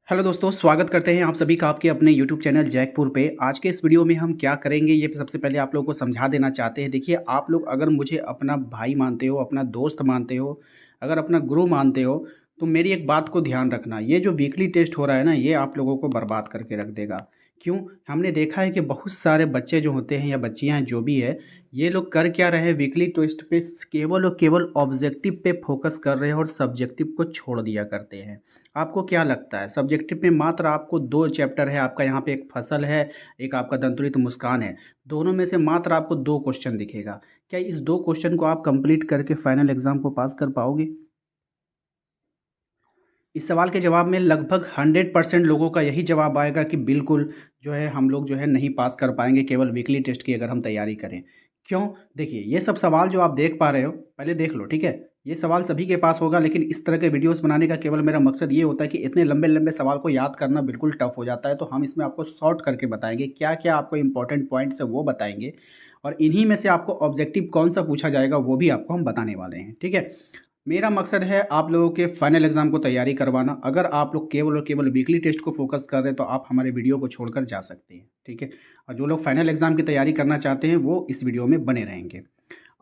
Hello दोस्तों, स्वागत करते हैं आप सभी का आपके अपने यूट्यूब चैनल जैकपुर पे। आज के इस वीडियो में हम क्या करेंगे ये सबसे पहले आप लोगों को समझा देना चाहते हैं। देखिए, आप लोग अगर मुझे अपना भाई मानते हो, अपना दोस्त मानते हो, अगर अपना गुरु मानते हो, तो मेरी एक बात को ध्यान रखना। ये जो वीकली टेस्ट हो रहा है ना, ये आप लोगों को बर्बाद करके रख देगा। क्यों? हमने देखा है कि बहुत सारे बच्चे जो होते हैं या बच्चियाँ हैं जो भी है, ये लोग कर क्या रहे हैं, वीकली टेस्ट पे केवल और केवल ऑब्जेक्टिव पे फोकस कर रहे हैं और सब्जेक्टिव को छोड़ दिया करते हैं। आपको क्या लगता है, सब्जेक्टिव में मात्र आपको 2 चैप्टर है, आपका यहाँ पे एक फसल है, एक आपका दंतुरित मुस्कान है। दोनों में से मात्र आपको 2 क्वेश्चन दिखेगा। क्या इस 2 क्वेश्चन को आप कंप्लीट करके फाइनल एग्ज़ाम को पास कर पाओगे? इस सवाल के जवाब में लगभग 100% लोगों का यही जवाब आएगा कि बिल्कुल जो है हम लोग जो है नहीं पास कर पाएँगे केवल वीकली टेस्ट की अगर हम तैयारी करें। क्यों? देखिए, ये सब सवाल जो आप देख पा रहे हो, पहले देख लो, ठीक है? ये सवाल सभी के पास होगा, लेकिन इस तरह के वीडियोज़ बनाने का केवल मेरा मकसद ये होता है कि इतने लंबे-लंबे सवाल को याद करना बिल्कुल टफ़ हो जाता है, तो हम इसमें आपको शॉर्ट करके बताएँगे, क्या-क्या आपको इम्पोर्टेंट पॉइंट्स है वो बताएँगे और इन्हीं में से आपको ऑब्जेक्टिव कौन-सा पूछा जाएगा वो भी आपको हम बताने वाले हैं, ठीक है? मेरा मकसद है आप लोगों के फाइनल एग्ज़ाम को तैयारी करवाना। अगर आप लोग केवल और केवल वीकली टेस्ट को फ़ोकस कर रहे हैं तो आप हमारे वीडियो को छोड़कर जा सकते हैं, ठीक है? और जो लोग फाइनल एग्ज़ाम की तैयारी करना चाहते हैं वो इस वीडियो में बने रहेंगे।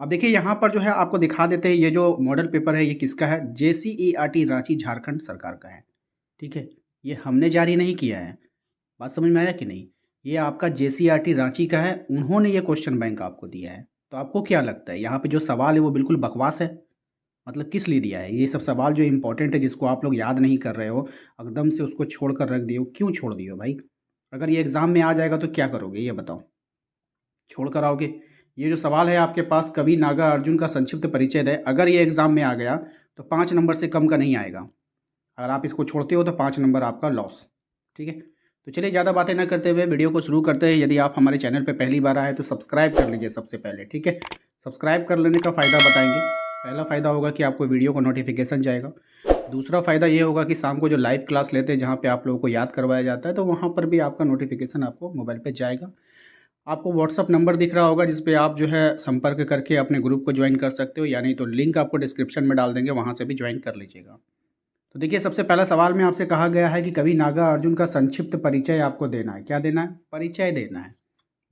अब देखिए, यहाँ पर जो है आपको दिखा देते हैं, ये जो मॉडल पेपर है ये किसका है? जेसीईआरटी रांची झारखंड सरकार का है, ठीक है? ये हमने जारी नहीं किया है। बात समझ में आया कि नहीं? ये आपका जेसीईआरटी रांची का है, उन्होंने ये क्वेश्चन बैंक आपको दिया है। तो आपको क्या लगता है यहाँ पे जो सवाल है वो बिल्कुल बकवास है? मतलब किस लिए दिया है? ये सब सवाल जो इम्पोर्टेंट है जिसको आप लोग याद नहीं कर रहे हो, एकदम से उसको छोड़ कर रख दिए हो, क्यों छोड़ दिए हो भाई? अगर ये एग्ज़ाम में आ जाएगा तो क्या करोगे ये बताओ? छोड़ कर आओगे? ये जो सवाल है आपके पास, कवि नागा अर्जुन का संक्षिप्त परिचय दें, अगर ये एग्ज़ाम में आ गया तो 5 नंबर से कम का नहीं आएगा। अगर आप इसको छोड़ते हो तो 5 नंबर आपका लॉस, ठीक है? तो चलिए ज़्यादा बातें ना करते हुए वीडियो को शुरू करते हैं। यदि आप हमारे चैनल पे पहली बार आए तो सब्सक्राइब कर लीजिए सबसे पहले, ठीक है? सब्सक्राइब कर लेने का फ़ायदा बताएँगे। पहला फ़ायदा होगा कि आपको वीडियो का नोटिफिकेशन जाएगा। दूसरा फ़ायदा ये होगा कि शाम को जो लाइव क्लास लेते हैं जहाँ पे आप लोगों को याद करवाया जाता है, तो वहाँ पर भी आपका नोटिफिकेशन आपको मोबाइल पे जाएगा। आपको व्हाट्सअप नंबर दिख रहा होगा जिस पे आप जो है संपर्क करके अपने ग्रुप को ज्वाइन कर सकते हो, या नहीं तो लिंक आपको डिस्क्रिप्शन में डाल देंगे, वहाँ से भी ज्वाइन कर लीजिएगा। तो देखिए, सबसे पहला सवाल में आपसे कहा गया है कि कवि नागा अर्जुन का संक्षिप्त परिचय आपको देना है। क्या देना है? परिचय देना है।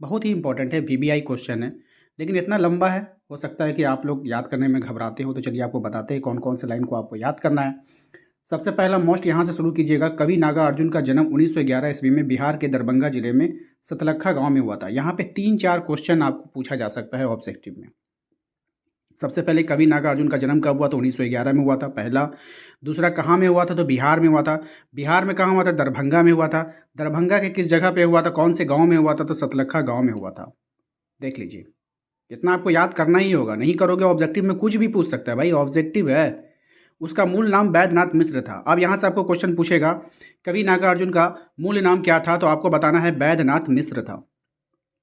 बहुत ही इंपॉर्टेंट है, वीबीआई क्वेश्चन है, लेकिन इतना लंबा है, हो सकता है कि आप लोग याद करने में घबराते हो, तो चलिए आपको बताते हैं कौन कौन से लाइन को आपको याद करना है। सबसे पहला मोस्ट यहाँ से शुरू कीजिएगा। कवि नागा अर्जुन का जन्म 1911 ईस्वी में बिहार के दरभंगा जिले में सतलखा गांव में हुआ था। यहाँ पे 3-4 क्वेश्चन आपको पूछा जा सकता है ऑब्जेक्टिव में। सबसे पहले, कवि नागार्जुन का जन्म कब हुआ? तो 1911 में हुआ था, पहला। दूसरा, कहाँ में हुआ था? तो बिहार में हुआ था। बिहार में कहाँ हुआ था? दरभंगा में हुआ था। दरभंगा के किस जगह पे हुआ था? कौन से गांव में हुआ था? तो सतलखा गांव में हुआ था। देख लीजिए, इतना आपको याद करना ही होगा, नहीं करोगे ऑब्जेक्टिव में कुछ भी पूछ सकता है भाई, ऑब्जेक्टिव है। उसका मूल नाम बैद्यनाथ मिश्र था। अब यहाँ से आपको क्वेश्चन पूछेगा कवि नागार्जुन का मूल नाम क्या था, तो आपको बताना है बैद्यनाथ मिश्र था,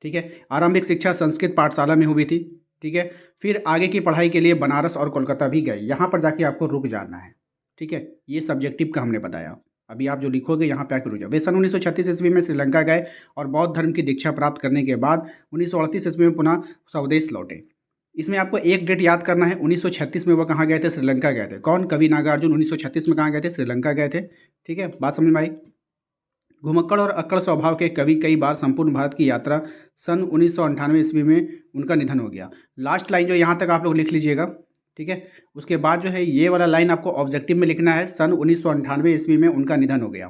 ठीक है? आरंभिक शिक्षा संस्कृत पाठशाला में हुई थी, ठीक है? फिर आगे की पढ़ाई के लिए बनारस और कोलकाता भी गए। यहाँ पर जाके आपको रुक जाना है, ठीक है? ये सब्जेक्टिव का हमने बताया। अभी आप जो लिखोगे यहाँ पे आके रुक जाओ। वे सन 1936 ईस्वी में श्रीलंका गए और बौद्ध धर्म की दीक्षा प्राप्त करने के बाद 1938 ईस्वी में पुनः स्वदेश लौटे। इसमें आपको एक डेट याद करना है, 1936 में वो कहाँ गए थे? श्रीलंका गए थे। कौन? कवि नागार्जुन 1936 में कहाँ गए थे? श्रीलंका गए थे, ठीक है? बात समझ में आई? घुमक्कड़ और अक्कड़ स्वभाव के कवि, कई बार संपूर्ण भारत की यात्रा। सन 1998 ईस्वी में उनका निधन हो गया। लास्ट लाइन जो यहाँ तक आप लोग लिख लीजिएगा, ठीक है? उसके बाद जो है ये वाला लाइन आपको ऑब्जेक्टिव में लिखना है, सन 1998 ईस्वी में उनका निधन हो गया।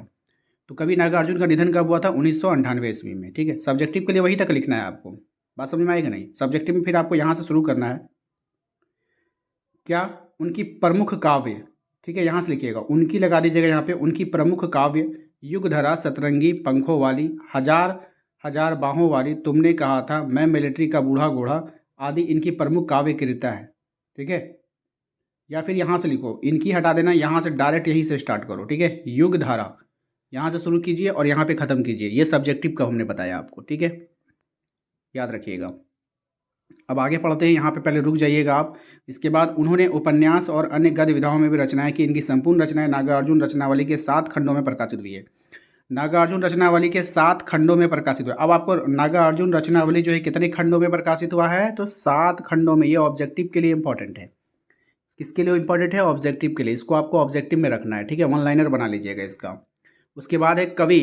तो कवि नागार्जुन का निधन कब हुआ था? 1998 ईस्वी में, ठीक है? सब्जेक्टिव के लिए वही तक लिखना है आपको। बात समझ में आएगा नहीं? सब्जेक्टिव में फिर आपको यहाँ से शुरू करना है। क्या? उनकी प्रमुख काव्य, ठीक है? यहाँ से लिखिएगा, उनकी लगा दीजिएगा यहाँ पे। उनकी प्रमुख काव्य युगधरा, सतरंगी, पंखों वाली, हजार हजार बाहों वाली, तुमने कहा था, मैं मिलिट्री का बूढ़ा घोड़ा आदि इनकी प्रमुख काव्य कृतियाँ हैं, ठीक है? या फिर यहाँ से लिखो, इनकी हटा देना, यहाँ से डायरेक्ट यहीं से स्टार्ट करो, ठीक है? युगधारा यहाँ से शुरू कीजिए और यहाँ पे ख़त्म कीजिए। ये सब्जेक्टिव का हमने बताया आपको, ठीक है? याद रखिएगा। अब आगे पढ़ते हैं, यहाँ पे पहले रुक जाइएगा आप। इसके बाद उन्होंने उपन्यास और अन्य गद्य विधाओं में भी रचनाएं की। इनकी संपूर्ण रचनाएं नागार्जुन रचनावली के 7 खंडों में प्रकाशित हुई है। नागार्जुन रचनावली के 7 खंडों में प्रकाशित हुआ। अब आपको नागार्जुन रचनावली जो है कितने खंडों में प्रकाशित हुआ है? तो 7 खंडों में। ये ऑब्जेक्टिव के लिए इंपॉर्टेंट है। किसके लिए इंपॉर्टेंट है? ऑब्जेक्टिव के लिए। इसको आपको ऑब्जेक्टिव में रखना है, ठीक है? वन लाइनर बना लीजिएगा इसका। उसके बाद है कवि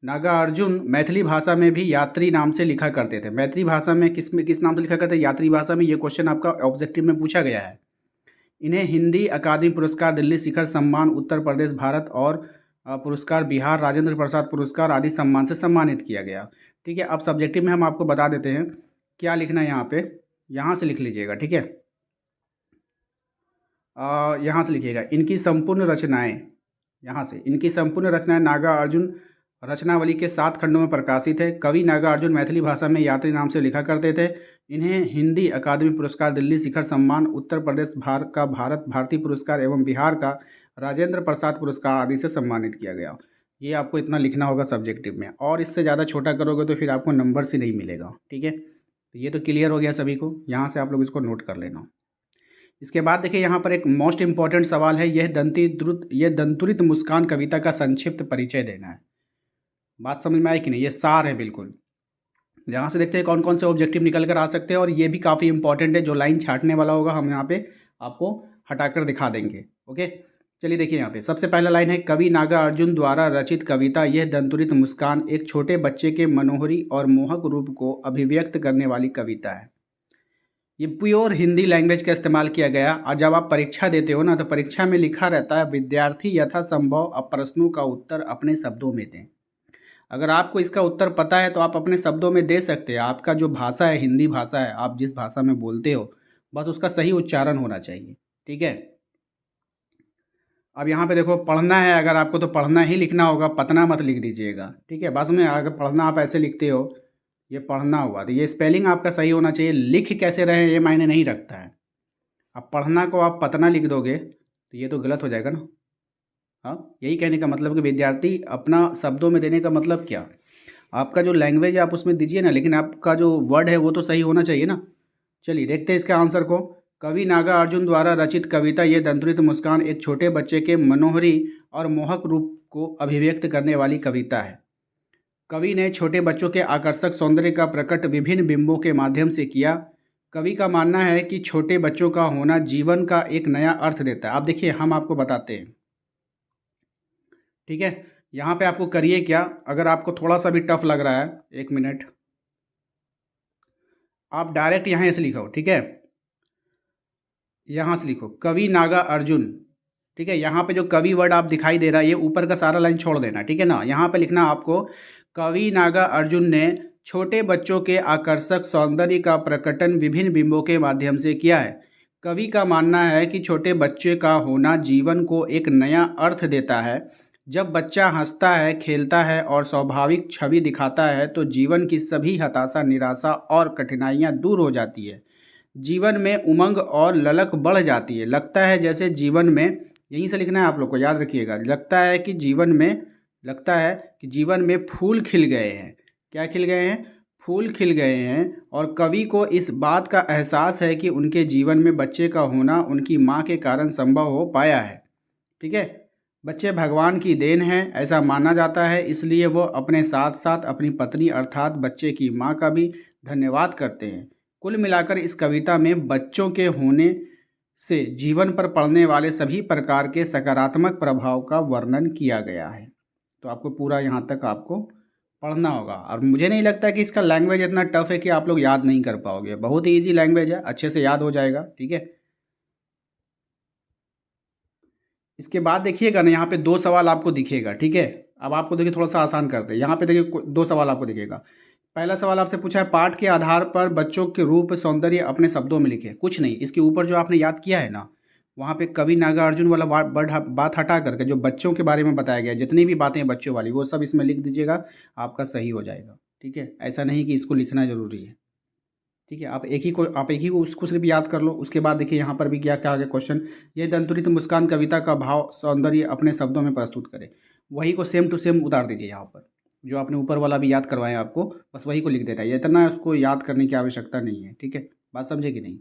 नागार्जुन मैथिली भाषा में भी यात्री नाम से लिखा करते थे। मैथिली भाषा में किस नाम से लिखा करते थे? यात्री भाषा में। ये क्वेश्चन आपका ऑब्जेक्टिव में पूछा गया है। इन्हें हिंदी अकादमी पुरस्कार, दिल्ली शिखर सम्मान, उत्तर प्रदेश भारत और पुरस्कार, बिहार राजेंद्र प्रसाद पुरस्कार आदि सम्मान से सम्मानित किया गया। ठीक है, अब सब्जेक्टिव में हम आपको बता देते हैं क्या लिखना है यहाँ पे। यहाँ से लिख लीजिएगा, ठीक है। यहाँ से लिखिएगा इनकी संपूर्ण रचनाएं। यहाँ से इनकी संपूर्ण रचनाएं नागार्जुन रचनावली के 7 खंडों में प्रकाशित है। कवि नागार्जुन मैथिली भाषा में यात्री नाम से लिखा करते थे। इन्हें हिंदी अकादमी पुरस्कार, दिल्ली शिखर सम्मान, उत्तर प्रदेश भारत भारती पुरस्कार एवं बिहार का राजेंद्र प्रसाद पुरस्कार आदि से सम्मानित किया गया। ये आपको इतना लिखना होगा सब्जेक्टिव में, और इससे ज़्यादा छोटा करोगे तो फिर आपको नंबर से नहीं मिलेगा। ठीक है, तो ये तो क्लियर हो गया सभी को। यहाँ से आप लोग इसको नोट कर लेना। इसके बाद देखिए यहाँ पर एक मोस्ट इंपॉर्टेंट सवाल है, यह दंतुरित मुस्कान कविता का संक्षिप्त परिचय देना है। बात समझ में आई कि नहीं? ये सार है बिल्कुल। यहाँ से देखते हैं कौन कौन से ऑब्जेक्टिव निकल कर आ सकते हैं, और ये भी काफ़ी इंपॉर्टेंट है। जो लाइन छांटने वाला होगा हम यहाँ पे आपको हटाकर दिखा देंगे। ओके, चलिए देखिए यहाँ पे सबसे पहला लाइन है, कवि नागार्जुन द्वारा रचित कविता यह दंतुरित मुस्कान एक छोटे बच्चे के मनोहरी और मोहक रूप को अभिव्यक्त करने वाली कविता है। ये प्योर हिंदी लैंग्वेज का इस्तेमाल किया गया। और जब आप परीक्षा देते हो ना, तो परीक्षा में लिखा रहता है विद्यार्थी यथासंभव अब प्रश्नों का उत्तर अपने शब्दों में दें। अगर आपको इसका उत्तर पता है तो आप अपने शब्दों में दे सकते हैं। आपका जो भाषा है, हिंदी भाषा है, आप जिस भाषा में बोलते हो बस उसका सही उच्चारण होना चाहिए। ठीक है, अब यहाँ पे देखो पढ़ना है अगर आपको तो पढ़ना ही लिखना होगा, पतना मत लिख दीजिएगा। ठीक है, बस में अगर पढ़ना आप ऐसे लिखते हो, ये पढ़ना हुआ तो ये स्पेलिंग आपका सही होना चाहिए। लिख कैसे रहे ये मायने नहीं रखता है। अब पढ़ना को आप पतना लिख दोगे तो ये तो गलत हो जाएगा ना। हाँ, यही कहने का मतलब कि विद्यार्थी अपना शब्दों में देने का मतलब क्या, आपका जो लैंग्वेज है आप उसमें दीजिए ना, लेकिन आपका जो वर्ड है वो तो सही होना चाहिए ना। चलिए देखते हैं इसके आंसर को। कवि नागार्जुन द्वारा रचित कविता ये दंतुरित मुस्कान एक छोटे बच्चे के मनोहरी और मोहक रूप को अभिव्यक्त करने वाली कविता है। कवि ने छोटे बच्चों के आकर्षक सौंदर्य का प्रकट विभिन्न बिंबों के माध्यम से किया। कवि का मानना है कि छोटे बच्चों का होना जीवन का एक नया अर्थ देता है। आप देखिए हम आपको बताते हैं। ठीक है, यहाँ पे आपको करिए क्या, अगर आपको थोड़ा सा भी टफ लग रहा है, 1 मिनट, आप डायरेक्ट यहाँ से लिखो। ठीक है, यहाँ से लिखो कवि नागा अर्जुन। ठीक है, यहाँ पे जो कवि वर्ड आप दिखाई दे रहा है ये ऊपर का सारा लाइन छोड़ देना। ठीक है ना, यहाँ पे लिखना आपको कवि नागा अर्जुन ने छोटे बच्चों के आकर्षक सौंदर्य का प्रकटन विभिन्न बिंबों के माध्यम से किया है। कवि का मानना है कि छोटे बच्चे का होना जीवन को एक नया अर्थ देता है। जब बच्चा हंसता है, खेलता है और स्वाभाविक छवि दिखाता है तो जीवन की सभी हताशा, निराशा और कठिनाइयाँ दूर हो जाती है। जीवन में उमंग और ललक बढ़ जाती है। लगता है जैसे जीवन में, यहीं से लिखना है आप लोग को, याद रखिएगा, लगता है कि जीवन में फूल खिल गए हैं। क्या खिल गए हैं? फूल खिल गए हैं। और कवि को इस बात का एहसास है कि उनके जीवन में बच्चे का होना उनकी माँ के कारण संभव हो पाया है। ठीक है, बच्चे भगवान की देन है ऐसा माना जाता है, इसलिए वो अपने साथ साथ अपनी पत्नी अर्थात बच्चे की माँ का भी धन्यवाद करते हैं। कुल मिलाकर इस कविता में बच्चों के होने से जीवन पर पड़ने वाले सभी प्रकार के सकारात्मक प्रभाव का वर्णन किया गया है। तो आपको पूरा यहाँ तक आपको पढ़ना होगा, और मुझे नहीं लगता कि इसका लैंग्वेज इतना टफ है कि आप लोग याद नहीं कर पाओगे। बहुत ही ईजी लैंग्वेज है, अच्छे से याद हो जाएगा। ठीक है, इसके बाद देखिएगा ना, यहाँ पे 2 सवाल आपको दिखेगा। ठीक है, अब आपको देखिए थोड़ा सा आसान करते हैं। यहाँ पे देखिए 2 सवाल आपको दिखेगा। पहला सवाल आपसे पूछा है पाठ के आधार पर बच्चों के रूप सौंदर्य अपने शब्दों में लिखे। कुछ नहीं, इसके ऊपर जो आपने याद किया है ना, वहाँ पे कवि नागार्जुन वाला बात हटा करके जो बच्चों के बारे में बताया गया, जितनी भी बातें हैं बच्चों वाली, वो सब इसमें लिख दीजिएगा, आपका सही हो जाएगा। ठीक है, ऐसा नहीं कि इसको लिखना ज़रूरी है। ठीक है, आप एक ही को उसको सिर्फ याद कर लो। उसके बाद देखिए यहाँ पर भी क्या क्या आ गया क्वेश्चन, ये दंतुरित मुस्कान कविता का भाव सौंदर्य अपने शब्दों में प्रस्तुत करें। वही को सेम टू सेम उतार दीजिए यहाँ पर, जो आपने ऊपर वाला भी याद करवाया आपको, बस वही को लिख देना है। इतना उसको याद करने की आवश्यकता नहीं है। ठीक है, बात समझे कि नहीं?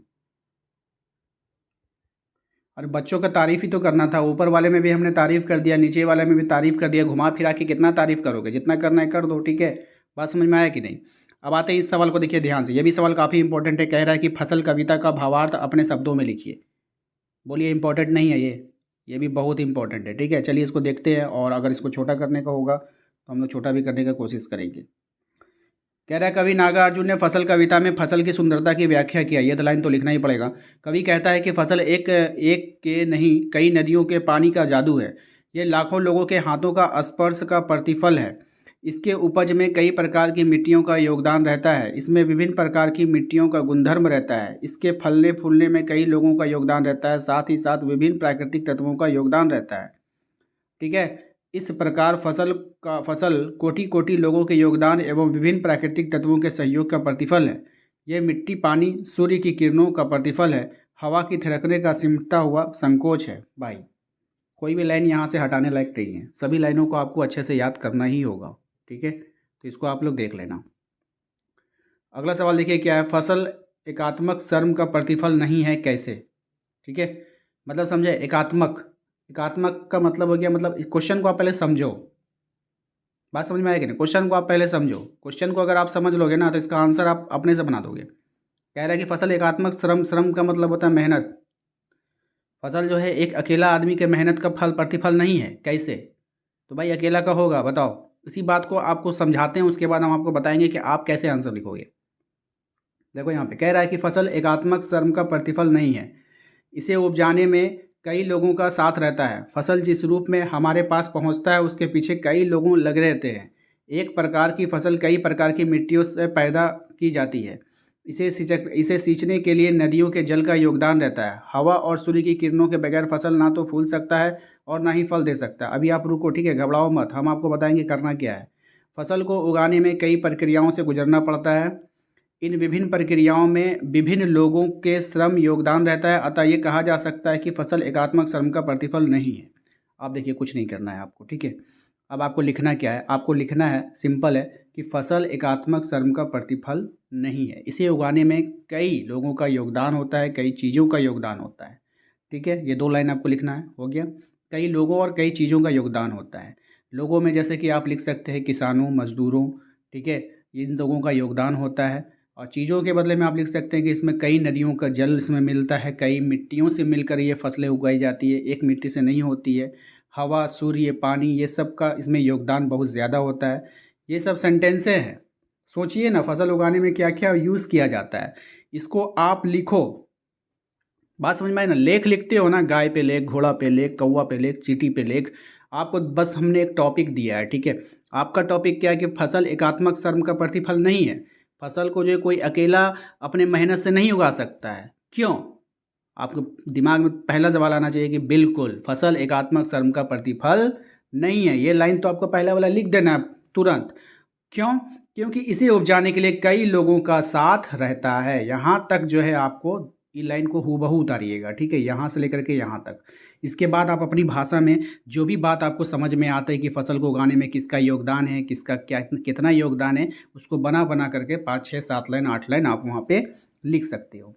और बच्चों का तारीफ़ ही तो करना था। ऊपर वाले में भी हमने तारीफ़ कर दिया, नीचे वाले में भी तारीफ़ कर दिया। घुमा फिरा के कितना तारीफ़ करोगे, जितना करना है कर दो। ठीक है, बात समझ में आया कि नहीं? अब आते हैं इस सवाल को, देखिए ध्यान से, ये भी सवाल काफ़ी इंपॉर्टेंट है। कह रहा है कि फसल कविता का भावार्थ अपने शब्दों में लिखिए। बोलिए इंपॉर्टेंट नहीं है ये? ये भी बहुत इंपॉर्टेंट है। ठीक है, चलिए इसको देखते हैं, और अगर इसको छोटा करने का होगा तो हम लोग छोटा भी करने का कोशिश करेंगे। कह रहा है कवि नागार्जुन ने फसल कविता में फसल की सुंदरता की व्याख्या किया। ये तो लाइन तो लिखना ही पड़ेगा। कवि कहता है कि फसल एक एक के नहीं कई नदियों के पानी का जादू है। ये लाखों लोगों के हाथों का स्पर्श का प्रतिफल है। इसके उपज में कई प्रकार की मिट्टियों का योगदान रहता है। इसमें विभिन्न प्रकार की मिट्टियों का गुणधर्म रहता है। इसके फलने फूलने में कई लोगों का योगदान रहता है, साथ ही साथ विभिन्न प्राकृतिक तत्वों का योगदान रहता है। ठीक है, इस प्रकार फसल कोटि कोटि लोगों के योगदान एवं विभिन्न प्राकृतिक तत्वों के सहयोग का प्रतिफल है। यह मिट्टी पानी सूर्य की किरणों का प्रतिफल है, हवा की थिरकने का सिमटता हुआ संकोच है। भाई कोई भी लाइन यहाँ से हटाने लायक नहीं है, सभी लाइनों को आपको अच्छे से याद करना ही होगा। ठीक है, तो इसको आप लोग देख लेना। अगला सवाल देखिए क्या है, फसल एकात्मक श्रम का प्रतिफल नहीं है कैसे। ठीक है, मतलब समझे, एकात्मक एकात्मक का मतलब हो गया, मतलब क्वेश्चन को आप पहले समझो। बात समझ में आएगी ना, क्वेश्चन को आप पहले समझो। क्वेश्चन को अगर आप समझ लोगे ना तो इसका आंसर आप अपने से बना दोगे। कह रहा है कि फसल एकात्मक श्रम, श्रम का मतलब होता है मेहनत। फसल जो है एक अकेला आदमी के मेहनत का फल प्रतिफल नहीं है कैसे, तो भाई अकेला का होगा, बताओ। इसी बात को आपको समझाते हैं, उसके बाद हम आपको बताएंगे कि आप कैसे आंसर लिखोगे। देखो यहाँ पे कह रहा है कि फसल एकात्मक श्रम का प्रतिफल नहीं है, इसे उपजाने में कई लोगों का साथ रहता है। फसल जिस रूप में हमारे पास पहुंचता है उसके पीछे कई लोगों लगे रहते हैं। एक प्रकार की फसल कई प्रकार की मिट्टियों से पैदा की जाती है। इसे सींचने के लिए नदियों के जल का योगदान रहता है। हवा और सूर्य की किरणों के बगैर फसल ना तो फूल सकता है और ना ही फल दे सकता है। अभी आप रुको, ठीक है, घबराओ मत, हम आपको बताएंगे करना क्या है। फसल को उगाने में कई प्रक्रियाओं से गुजरना पड़ता है। इन विभिन्न प्रक्रियाओं में विभिन्न लोगों के श्रम योगदान रहता है, अतः ये कहा जा सकता है कि फसल एकात्मक श्रम का प्रतिफल नहीं है। आप देखिए कुछ नहीं करना है आपको। ठीक है, अब आपको लिखना क्या है, आपको लिखना है, सिंपल है कि फसल एकात्मक श्रम का प्रतिफल नहीं है। इसे उगाने में कई लोगों का योगदान होता है, कई चीज़ों का योगदान होता है। ठीक है, ये 2 लाइन आपको लिखना है, हो गया। कई लोगों और कई चीज़ों का योगदान होता है। लोगों में जैसे कि आप लिख सकते हैं किसानों, मजदूरों, ठीक है, इन लोगों का योगदान होता है। और चीज़ों के बदले में आप लिख सकते हैं कि इसमें कई नदियों का जल इसमें मिलता है, कई मिट्टियों से मिलकर ये फसलें उगाई जाती है, एक मिट्टी से नहीं होती है। हवा, सूर्य, पानी, ये सब का इसमें योगदान बहुत ज़्यादा होता है। ये सब सेंटेंसें हैं। सोचिए ना, फसल उगाने में क्या क्या यूज़ किया जाता है, इसको आप लिखो। बात समझ में आई ना, लेख लिखते हो ना, गाय पे लेख, घोड़ा पे लेख, कौवा पे लेख, चींटी पे लेख। आपको बस हमने एक टॉपिक दिया है, ठीक है। आपका टॉपिक क्या है कि फसल एकात्मक श्रम का प्रतिफल नहीं है। फसल को जो कोई अकेला अपने मेहनत से नहीं उगा सकता है। क्यों? आपको दिमाग में पहला सवाल आना चाहिए कि बिल्कुल फसल एकात्मक श्रम का प्रतिफल नहीं है। ये लाइन तो आपको पहला वाला लिख देना है तुरंत। क्यों? क्योंकि इसे उपजाने के लिए कई लोगों का साथ रहता है। यहाँ तक जो है आपको ये लाइन को हूबहू उतारिएगा, ठीक है, यहाँ से लेकर के यहाँ तक। इसके बाद आप अपनी भाषा में जो भी बात आपको समझ में आता है कि फसल को उगाने में किसका योगदान है, किसका क्या कितना योगदान है, उसको बना बना करके 5, 6, 7 लाइन, 8 लाइन आप वहाँ पे लिख सकते हो।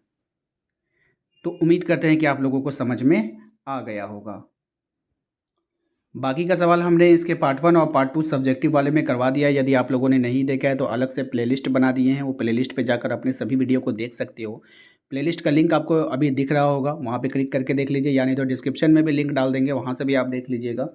तो उम्मीद करते हैं कि आप लोगों को समझ में आ गया होगा। बाकी का सवाल हमने इसके पार्ट 1 और पार्ट 2 सब्जेक्टिव वाले में करवा दिया है। यदि आप लोगों ने नहीं देखा है तो अलग से प्लेलिस्ट बना दिए हैं, वो प्लेलिस्ट पे जाकर अपने सभी वीडियो को देख सकते हो। प्लेलिस्ट का लिंक आपको अभी दिख रहा होगा, वहाँ पे क्लिक करके देख लीजिए, यानी तो डिस्क्रिप्शन में भी लिंक डाल देंगे, वहाँ से भी आप देख लीजिएगा।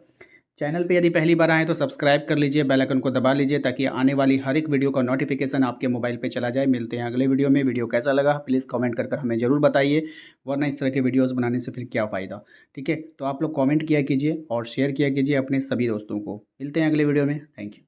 चैनल पे यदि पहली बार आए तो सब्सक्राइब कर लीजिए, बेल आइकन को दबा लीजिए ताकि आने वाली हर एक वीडियो का नोटिफिकेशन आपके मोबाइल पे चला जाए। मिलते हैं अगले वीडियो में। वीडियो कैसा लगा प्लीज़ कमेंट कर हमें ज़रूर बताइए, वरना इस तरह के वीडियोज़ बनाने से फिर क्या फ़ायदा। ठीक है, तो आप लोग कमेंट किया कीजिए और शेयर किया कीजिए अपने सभी दोस्तों को। मिलते हैं अगले वीडियो में। Thank you.